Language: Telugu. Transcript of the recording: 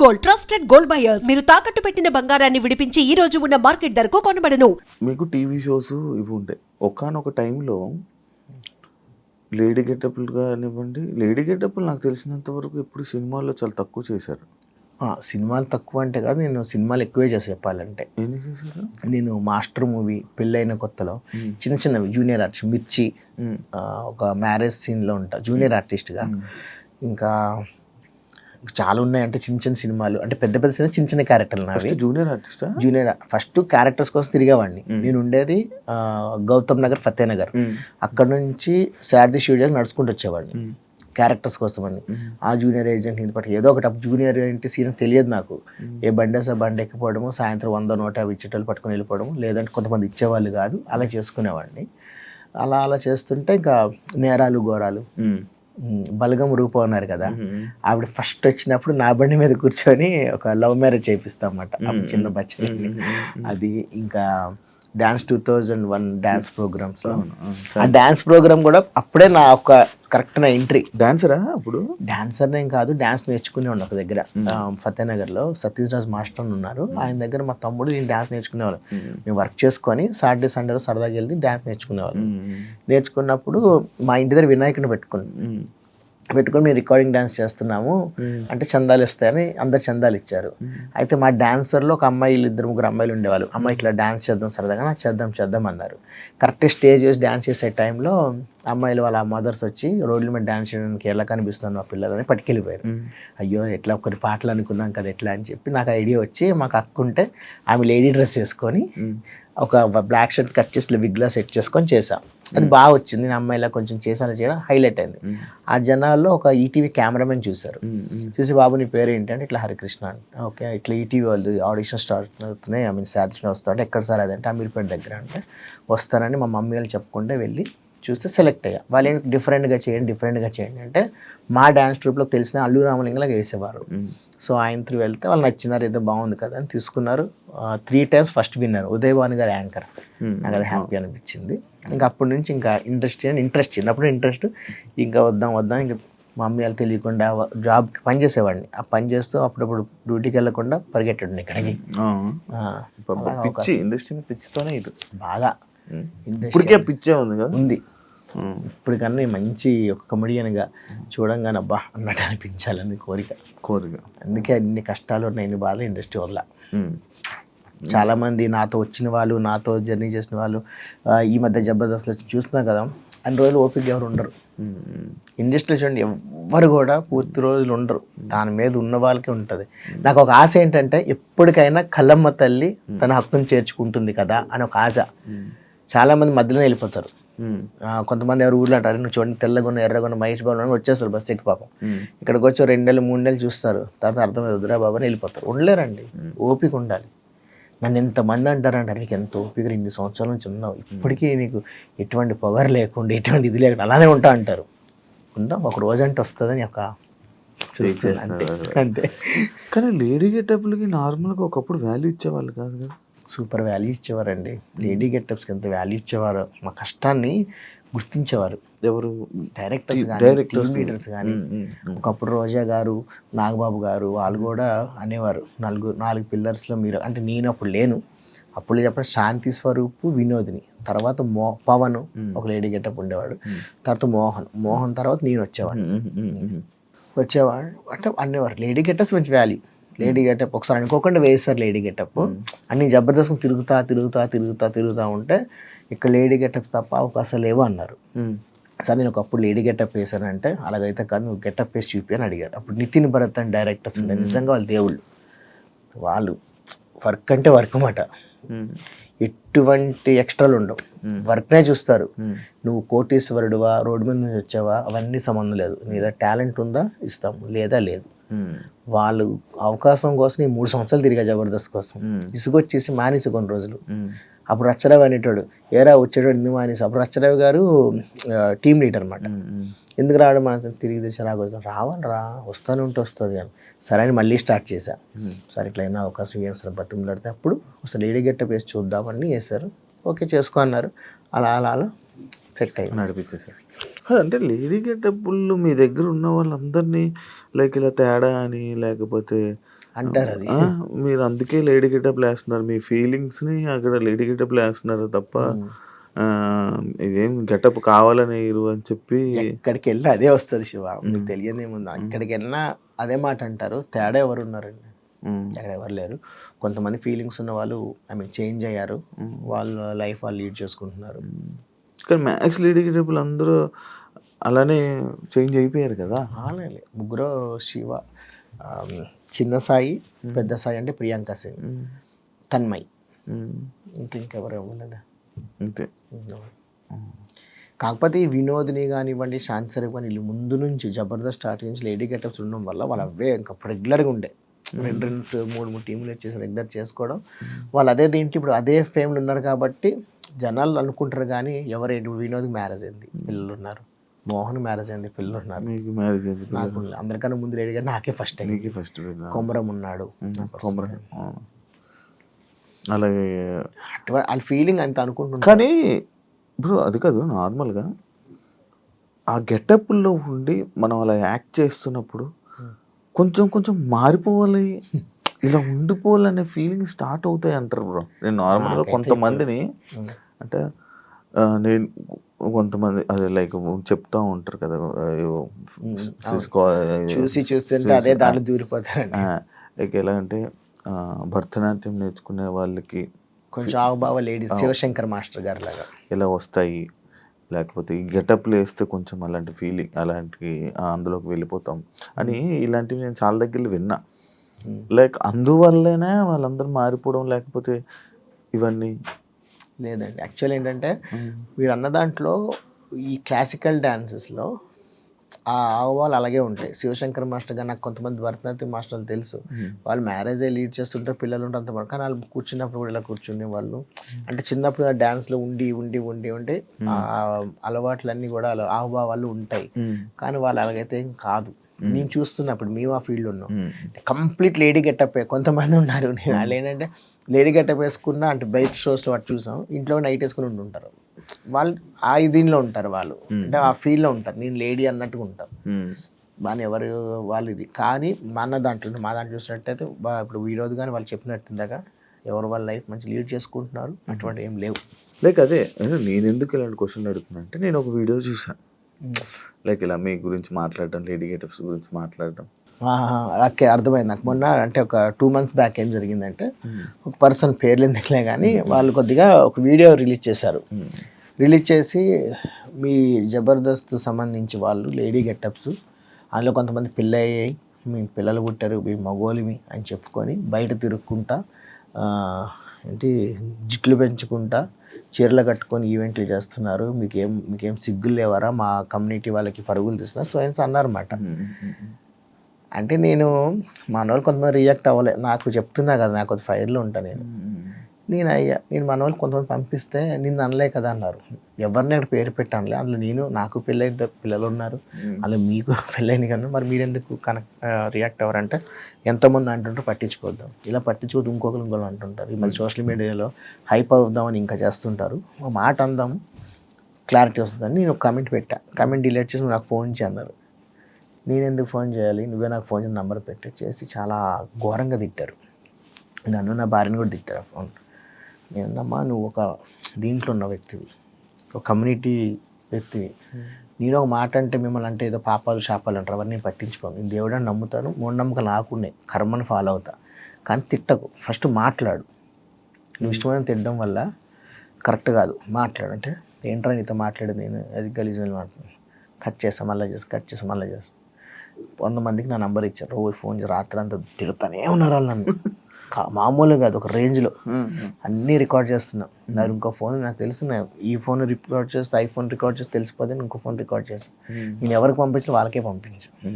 Gold, trusted gold buyers. మీరు తాకట్టు పెట్టిన బంగారాన్ని విడిపించి ఈ రోజు ఉన్న మార్కెట్ ధరకు కొనబడను. మీకు టీవీ షోస్ ఇవి ఉంటాయి. ఒకానొక టైంలో లేడీ గెటప్లు కానివ్వండి, లేడీ గెటప్లు నాకు తెలిసినంత వరకు ఎప్పుడు సినిమాల్లో చాలా తక్కువ చేశారు. సినిమాలు తక్కువ అంటే కాదు, నేను సినిమాలు ఎక్కువే చేసి చెప్పాలంటే. ఎన్ని చేశారు? నేను మాస్టర్ మూవీ, పెళ్ళైన కొత్తలో చిన్న చిన్నవి జూనియర్ ఆర్టిస్ట్, మిర్చి, ఒక మ్యారేజ్ సీన్లో ఉంటా జూనియర్ ఆర్టిస్ట్గా. ఇంకా చాలా ఉన్నాయి. అంటే చిన్న చిన్న సినిమాలు, అంటే పెద్ద పెద్ద సినిమా చిన్న చిన్న క్యారెక్టర్లు నావి. జూనియర్ ఆర్టిస్టా? జూనియర్ ఫస్ట్ క్యారెక్టర్స్ కోసం తిరిగేవాడిని. నేను ఉండేది గౌతమ్ నగర్, ఫతే నగర్. అక్కడ నుంచి శారది స్టూడియో నడుచుకుంటూ వచ్చేవాడిని క్యారెక్టర్స్ కోసం అని. ఆ జూనియర్ ఏజెంట్ ఇది పట్టి ఏదో ఒకటి జూనియర్ ఏంటి సీన్ తెలియదు నాకు. ఏ బండేసా బండి ఎక్కిపోవడము, సాయంత్రం 100-150 ఇచ్చేటోళ్ళు పట్టుకొని వెళ్ళిపోవడము, లేదంటే కొంతమంది ఇచ్చేవాళ్ళు కాదు, అలా చేసుకునేవాడిని. అలా చేస్తుంటే ఇంకా నేరాలు ఘోరాలు, బలగం రూపం ఉన్నారు కదా, ఆవిడ ఫస్ట్ వచ్చినప్పుడు నా బండి మీద కూర్చొని ఒక లవ్ మ్యారేజ్ చేపిస్తాం అన్నమాట చిన్న బచ్చని. అది ఇంకా డాన్స్ 2001 డాన్స్ ప్రోగ్రామ్స్. ఆ డాన్స్ ప్రోగ్రామ్ కూడా అప్పుడే నా ఒక కరెక్ట్ నా ఎంట్రీ. డాన్సరా? అప్పుడు డాన్సర్ ఏం కాదు, డాన్స్ నేర్చుకునేవాడు ఒక దగ్గర ఫతేనగర్లో సతీష్ రాజ్ మాస్టర్ అని ఉన్నారు. ఆయన దగ్గర మా తమ్ముడు నేను డాన్స్ నేర్చుకునేవాళ్ళు. మేము వర్క్ చేసుకొని సాటర్డే సండేలో సరదాగా వెళ్ళి డాన్స్ నేర్చుకునేవాళ్ళు. నేర్చుకున్నప్పుడు మా ఇంటి దగ్గర వినాయకుడిని పెట్టుకొని మేము రికార్డింగ్ డాన్స్ చేస్తున్నాము అంటే చందాలు వస్తాయని అందరు చందాలు ఇచ్చారు. అయితే మా డాన్సర్లో ఒక అమ్మాయిలు, 2-3 అమ్మాయిలు ఉండేవాళ్ళు. అమ్మాయి ఇట్లా డాన్స్ చేద్దాం సరదాగా, నాకు చేద్దాం అన్నారు. కరెక్ట్ స్టేజ్ వేసి డాన్స్ చేసే టైంలో అమ్మాయిలు వాళ్ళ మదర్స్ వచ్చి రోడ్ల మీద డాన్స్ చేయడానికి ఎలా కనిపిస్తున్నాను మా పిల్లలని పట్టుకెళ్ళిపోయారు. అయ్యో ఎట్లా కొన్ని పాటలు అనుకున్నాం కదా ఎట్లా అని చెప్పి నాకు ఐడియా వచ్చి, మాకు అక్క ఉంటే ఆమె లేడీ డ్రెస్ వేసుకొని ఒక బ్లాక్ షర్ట్ కట్ చేసి విగ్లా సెట్ చేసుకొని చేసాం. అది బాగా వచ్చింది. నేను అమ్మాయిలా కొంచెం చేసాను చేయడం హైలైట్ అయింది. ఆ జనాల్లో ఒక ఈటీవీ కెమెరామెన్ చూశారు. చూసి బాబు నీ పేరు ఏంటి అంటే ఇట్లా హరికృష్ణ అంటే, ఓకే ఇట్లా ఈటీవీ వాళ్ళు ఆడిషన్ స్టార్ట్ అవుతున్నాయి, శారదృష్ణ వస్తా అంటే ఎక్కడ సార్ అదంటే అమీర్పేట దగ్గర అంటే వస్తారని మా మమ్మీ వాళ్ళు చెప్పుకుంటే వెళ్ళి చూస్తే సెలెక్ట్ అయ్యా. వాళ్ళు ఏంటి డిఫరెంట్గా చేయండి అంటే మా డ్యాన్స్ ట్రూప్లో తెలిసిన అల్లు రామలింగలాగా వేసేవారు. సో ఆయన త్రూ వెళ్తే వాళ్ళు నచ్చినారు, ఏదో బాగుంది కదా అని తీసుకున్నారు. 3 times ఫస్ట్ విన్నారు ఉదయభాను గారు యాంకర్. నాకు అది హ్యాపీ అనిపించింది. ఇంకా అప్పటి నుంచి ఇంకా ఇంట్రెస్ట్ చిన్నప్పుడు ఇంట్రెస్ట్, ఇంకా వద్దాం ఇంకా మమ్మీ వాళ్ళు తెలియకుండా జాబ్కి పని చేసేవాడిని. ఆ పని చేస్తూ అప్పుడప్పుడు డ్యూటీకి వెళ్ళకుండా పరిగెట్టాడు ఇక్కడికి. ఇండస్ట్రీ పిచ్చితోనే ఇది బాగా ఇప్పటికే పిచ్చే ఉంది కదా. ఉంది ఇప్పటికన్నా మంచి ఒక కమెడియన్గా చూడంగానే అబ్బా అన్నట్టు అనిపించాలని కోరిక. అందుకే అన్ని కష్టాలు ఉన్నాయి, ఎన్ని బాధలు ఇండస్ట్రీ వల్ల. చాలామంది నాతో వచ్చిన వాళ్ళు, నాతో జర్నీ చేసిన వాళ్ళు ఈ మధ్య జబర్దస్త్లో చూస్తున్నాం కదా, అన్ని రోజులు ఓపిక ఎవరు ఉండరు ఇండస్ట్రీలో. చూడండి ఎవ్వరు కూడా పూర్తి రోజులు ఉండరు, దాని మీద ఉన్న వాళ్ళకే ఉంటుంది. నాకు ఒక ఆశ ఏంటంటే ఎప్పటికైనా కల్లమ్మ తల్లి తన హక్కును చేర్చుకుంటుంది కదా అని ఒక ఆశ. చాలామంది మధ్యలోనే వెళ్ళిపోతారు. కొంతమంది ఎవరు ఊర్లో అంటారు, నువ్వు చూడండి తెల్లగొన్న ఎర్రగొన్న మహేష్ బాబు అని వచ్చేస్తారు బస్ ఎక్కి. పాపం ఇక్కడికి వచ్చి 2 నెలలు 3 నెలలు చూస్తారు, తర్వాత అర్థమైంది వద్దురా బాబు అని వెళ్ళిపోతారు. ఉండలేరండి, ఓపిక ఉండాలి. నన్ను ఎంతమంది అంటారంటే నీకు ఎంత ఓపిక, 2 సంవత్సరాల నుంచి ఉన్నావు, ఇప్పటికీ నీకు ఎటువంటి పొగరు లేకుండా ఎటువంటి ఇది లేకుండా అలానే ఉంటా అంటారు. ఉంటాం, ఒక రోజు అంటే వస్తుందని ఒక అంతే. కానీ లేడీ గెటప్లకి నార్మల్గా ఒకప్పుడు వాల్యూ ఇచ్చేవాళ్ళు కాదు కదా. సూపర్ వాల్యూ ఇచ్చేవారండి. లేడీ గెటప్స్కి ఎంత వాల్యూ ఇచ్చేవారు, మా కష్టాన్ని గుర్తించేవారు. ఎవరు? డైరెక్టర్స్ కానీ, టీమ్ లీడర్స్ కానీ. ఒకప్పుడు రోజా గారు, నాగబాబు గారు వాళ్ళు కూడా అనేవారు, 4 పిల్లర్స్లో మీరు అంటే. నేను అప్పుడు లేను, అప్పుడు చెప్పిన శాంతి స్వరూపు, వినోదిని, తర్వాత పవన్ ఒక లేడీ గెటప్ ఉండేవాడు, తర్వాత మోహన్ తర్వాత నేను వచ్చేవాడు అంటే అనేవారు. లేడీ గెటప్స్ మంచి వాల్యూ. లేడీ గెటప్ ఒకసారి అనుకోకుండా వేస్తారు లేడీ గెటప్. అన్ని జబర్దస్త్ తిరుగుతా ఉంటే ఇక్కడ లేడీ గెటప్స్ తప్ప అవకాశాలు లేవు అన్నారు. సార్ నేను ఒకప్పుడు లేడీ గెటప్ వేసానంటే అలాగైతే కాదు, నువ్వు గెటప్ వేసి చూపి అని అడిగారు. అప్పుడు నితిన్ భరత్ అని డైరెక్టర్స్ ఉండే, నిజంగా వాళ్ళు దేవుళ్ళు. వాళ్ళు వర్క్ అంటే వర్క్ మాట, ఎటువంటి ఎక్స్ట్రాలు ఉండవు, వర్క్నే చూస్తారు. నువ్వు కోటీశ్వరుడువా, రోడ్డు మీద నుంచి వచ్చావా, అవన్నీ సంబంధం లేదు. నీ దగ్గర టాలెంట్ ఉందా ఇస్తాము, లేదా లేదు. వాళ్ళు అవకాశం కోసం ఈ 3 సంవత్సరాలు తిరిగా జబర్దస్త్ కోసం, ఇసుకొచ్చేసి మానేసి కొన్ని రోజులు. అప్పుడు రచ్చరావు అనేటాడు, ఏరా వచ్చేటాడు ఎందుకు మానేసి. అప్పుడు రచ్చరావు గారు టీమ్ లీడర్ అనమాట. ఎందుకు రావడం మన తిరిగి తెచ్చి రావాలి రా, వస్తూనే వస్తుంది అని. సరే అని మళ్ళీ స్టార్ట్ చేశా. సరే ఇట్లా అయినా అవకాశం ఏం సార్ బతిమలాడితే అప్పుడు అసలు లేడీ గెటప్ వేసి చూద్దామని వేశారు. ఓకే చేసుకో అన్నారు. అలా సెట్ అయ్యి నడిపించేసారు. అంటే లేడీ గెటప్పుల్లో మీ దగ్గర ఉన్న వాళ్ళందరినీ లైక్ ఇలా తేడా అని లేకపోతే అంటారు అది. మీరు అందుకే లేడీ గెటప్లు వేస్తున్నారు. మీ ఫీలింగ్స్‌ని అక్కడ లేడీ గెటప్‌లో వేస్తున్నారు తప్ప ఇదేం గెటప్ కావాలని ఎయరు అని చెప్పి ఎక్కడికి వెళ్ళి అదే వస్తుంది శివ, మీకు తెలియదేముంది. ఎక్కడికి వెళ్ళినా అదే మాట అంటారు. తేడా ఎవరు ఉన్నారండి? అక్కడ ఎవరు లేరు. కొంతమంది ఫీలింగ్స్ ఉన్న వాళ్ళు చేంజ్ అయ్యారు, వాళ్ళ లైఫ్ వాళ్ళు లీడ్ చేసుకుంటున్నారు. కానీ మ్యాక్స్ లేడీ గెటప్లు అందరూ అలానే చేంజ్ అయిపోయారు కదా. అలాగే ముగ్గురు శివ, చిన్న సాయి, పెద్ద సాయి అంటే ప్రియాంక సింగ్, తన్మయ్, ఇంకెవరు ఇవ్వలేదా అంతే. కాకపోతే ఈ వినోద్ని కానివ్వండి, శాంతి సరే కానీ వీళ్ళు ముందు నుంచి జబర్దస్త్ స్టార్టింగ్ నుంచి లేడీ గెటప్స్ ఉండడం వల్ల వాళ్ళు అవే ఇంకా రెగ్యులర్గా ఉండే 2-3 టీములు వచ్చేసి రెగ్యులర్ చేసుకోవడం. వాళ్ళు అదే దీంట్లో ఇప్పుడు అదే ఫేమ్లు ఉన్నారు కాబట్టి జనాలు అనుకుంటారు. కానీ ఎవరేంటి వినోద్కి మ్యారేజ్ అయింది, పిల్లలు ఉన్నారు. మోహన్ మ్యారేజ్ అయింది, పిల్లలు ఉన్నారు. మీకు మ్యారేజ్ అయింది? నాకు అందరికన్నా ముందు లేడీ గారు నాకే ఫస్ట్ అయింది. నీకే ఫస్ట్. కొమరం ఉన్నాడు. అలాగే వాళ్ళ ఫీలింగ్ అంత అనుకుంటున్నారు. కానీ ఇప్పుడు అది కాదు, నార్మల్గా ఆ గెటప్లో ఉండి మనం అలా యాక్ట్ చేస్తున్నప్పుడు కొంచెం కొంచెం మారిపోవాలి, ఇలా ఉండిపోవాలనే ఫీలింగ్ స్టార్ట్ అవుతాయి అంటారు బ్రో. నేను నార్మల్గా కొంతమందిని అంటే నేను కొంతమంది అదే లైక్ చెప్తా ఉంటారు కదా, చూస్తుంటే అదే దాంట్లో దూరిపోతారు. లైక్ ఎలా అంటే భరతనాట్యం నేర్చుకునే వాళ్ళకి కొంచెం ఆవుబావ లేడీస్ శివశంకర్ మాస్టర్ గారు లాగా ఇలా వస్తాయి, లేకపోతే ఈ గెటప్లు వేస్తే కొంచెం అలాంటి ఫీలింగ్ అలాంటి అందులోకి వెళ్ళిపోతాం అని ఇలాంటివి నేను చాలా దగ్గర విన్నా. లైక్ అందువల్లనే వాళ్ళందరూ మారిపోవడం లేకపోతే ఇవన్నీ లేదండి. యాక్చువల్ ఏంటంటే మీరు అన్న దాంట్లో ఈ క్లాసికల్ డాన్సెస్లో ఆ ఆహ్వాలు అలాగే ఉంటాయి. శివశంకర్ మాస్టర్ గారు నాకు కొంతమంది భరతనాట్యం మాస్టర్లు తెలుసు, వాళ్ళు మ్యారేజే లీడ్ చేస్తుంటారు, పిల్లలు ఉంటే అంత కానీ వాళ్ళు కూర్చున్నప్పుడు కూడా ఇలా కూర్చునే వాళ్ళు. అంటే చిన్నప్పుడు డాన్స్లో ఉండి ఉండి ఉండి ఉండి అలవాట్లన్నీ కూడా ఆహ్వాలు ఉంటాయి. కానీ వాళ్ళు అలాగైతే ఏం కాదు. నేను చూస్తున్నప్పుడు మేము ఆ ఫీల్డ్ ఉన్నాం, కంప్లీట్ లేడీ గెటప్. కొంతమంది ఉన్నారు వాళ్ళు ఏంటంటే లేడీ గెటప్ వేసుకున్నా అంటే బయట షోస్లో వాటి చూసాం, ఇంట్లో నైట్ వేసుకుని ఉంటారు. వాళ్ళు ఆ దీనిలో ఉంటారు, వాళ్ళు అంటే ఆ ఫీల్డ్లో ఉంటారు, నేను లేడీ అన్నట్టుగా ఉంటారు. బాగా ఎవరు వాళ్ళు ఇది. కానీ మా దాంట్లో చూసినట్టయితే ఇప్పుడు ఈరోజు కానీ వాళ్ళు చెప్పినట్టు ఇందాక ఎవరు వాళ్ళ లైఫ్ మంచి లీడ్ చేసుకుంటున్నారు, అటువంటి ఏం లేవు. లైక్ అదే నేను ఎందుకు ఇలాంటి క్వశ్చన్ అడుగుతున్నా అంటే నేను ఒక వీడియో చూసాను, లైక్ ఇలా మీ గురించి మాట్లాడటం, లేడీ గెటప్స్ గురించి మాట్లాడటం. ఓకే, అర్థమైంది నాకు. మొన్న అంటే ఒక 2 months బ్యాక్ ఏం జరిగిందంటే ఒక పర్సన్ పేర్లు ఎందుకులే కానీ వాళ్ళు కొద్దిగా ఒక వీడియో రిలీజ్ చేశారు. రిలీజ్ చేసి మీ జబర్దస్త్ సంబంధించి వాళ్ళు లేడీ గెటప్స్, అందులో కొంతమంది అయ్యాయి, మీ పిల్లలు పుట్టారు, మీ మగోలిమి అని చెప్పుకొని బయట తిరుక్కుంటా ఏంటి జిట్లు పెంచుకుంటా చీరలు కట్టుకొని ఈవెంట్లు చేస్తున్నారు, మీకేం సిగ్గులు లేవరా, మా కమ్యూనిటీ వాళ్ళకి పరుగులు తీస్తున్నారు, సో అన్నారన్నమాట. అంటే నేను మనవాళ్ళు కొంతమంది రియాక్ట్ అవ్వలే, నాకు చెప్తున్నా కదా, నాకు ఒక ఫైర్లో ఉంటాను నేను మనవాళ్ళు కొంతమంది పంపిస్తే నిన్ను అనలే కదా అన్నారు. ఎవరిని అక్కడ పేరు పెట్టానులే, అందులో నాకు పెళ్ళైన పిల్లలు ఉన్నారు, అందులో మీకు పెళ్ళైన కన్నా మరి మీరు ఎందుకు రియాక్ట్ అవ్వరంటే ఎంతోమంది అంటుంటారు పట్టించుకోవద్దాం, ఇలా పట్టించుకోవద్దు ఇంకొకరు అంటుంటారు. ఈ మళ్ళీ సోషల్ మీడియాలో హైప్ అవుదామని ఇంకా చేస్తుంటారు. ఒక మాట అందాం క్లారిటీ వస్తుందని నేను ఒక కమెంట్ పెట్టా, కమెంట్ డిలీట్ చేసి నాకు ఫోన్ చేయి అన్నారు. నేను ఎందుకు ఫోన్ చేయాలి, నువ్వే నాకు ఫోన్ చేసి నెంబర్ చేసి చాలా ఘోరంగా తిట్టారు. నన్ను నా భార్యను కూడా తిట్టారు ఆ ఫోన్. నేనమ్మా నువ్వు ఒక దీంట్లో ఉన్న వ్యక్తివి, ఒక కమ్యూనిటీ వ్యక్తివి, నేను ఒక మాట అంటే మిమ్మల్ని అంటే ఏదో పాపాలు శాపాలు అంటారు, అవన్నీ పట్టించుకోను. నేను దేవుడని నమ్ముతాను, మూఢనమ్మకాలు నాకున్నాయి, కర్మను ఫాలో అవుతా. కానీ తిట్టకు, ఫస్ట్ మాట్లాడు. నువ్వు ఇష్టమైన తిట్టడం వల్ల కరెక్ట్ కాదు, మాట్లాడు. అంటే ఏంట్రా నీతో మాట్లాడేది, నేను అది గలీజులు మాట్లాడు, కట్ చేస్తాను మళ్ళీ చేస్తాను. 100 మందికి నా నెంబర్ ఇచ్చారు, రోజు ఫోన్ చేసి రాత్రి అంతా తిరుగుతానే ఉన్నారు వాళ్ళు నన్ను. మామూలుగా కాదు, ఒక రేంజ్లో అన్నీ రికార్డ్ చేస్తున్నా. నాకు ఇంకో ఫోన్ నాకు తెలుసు, ఈ ఫోన్ రికార్డ్ చేస్తే ఐఫోన్ రికార్డ్ చేస్తే తెలిసిపోతే ఇంకో ఫోన్ రికార్డ్ చేస్తాను. నేను ఎవరికి పంపించిన వాళ్ళకే పంపించాను.